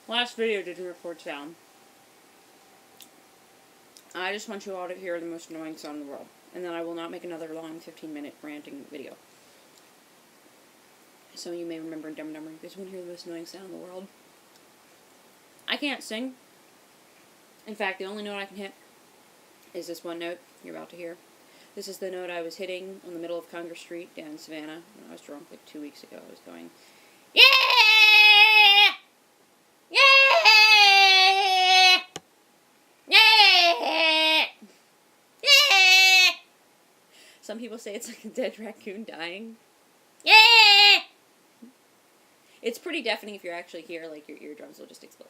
Last video didn't record sound. I just want you all to hear the most annoying sound in the world. And then I will not make another long 15-minute ranting video. Some of you may remember Dumb and Dumber. You guys want to hear the most annoying sound in the world? I can't sing. In fact, the only note I can hit is this one note you're about to hear. This is the note I was hitting on the middle of Congress Street down in Savannah when I was drunk like 2 weeks ago. I was going, yeah! Yeah! Yeah! Yeah! Some people say it's like a dead raccoon dying. Yeah! It's pretty deafening if you're actually here, like your eardrums will just explode.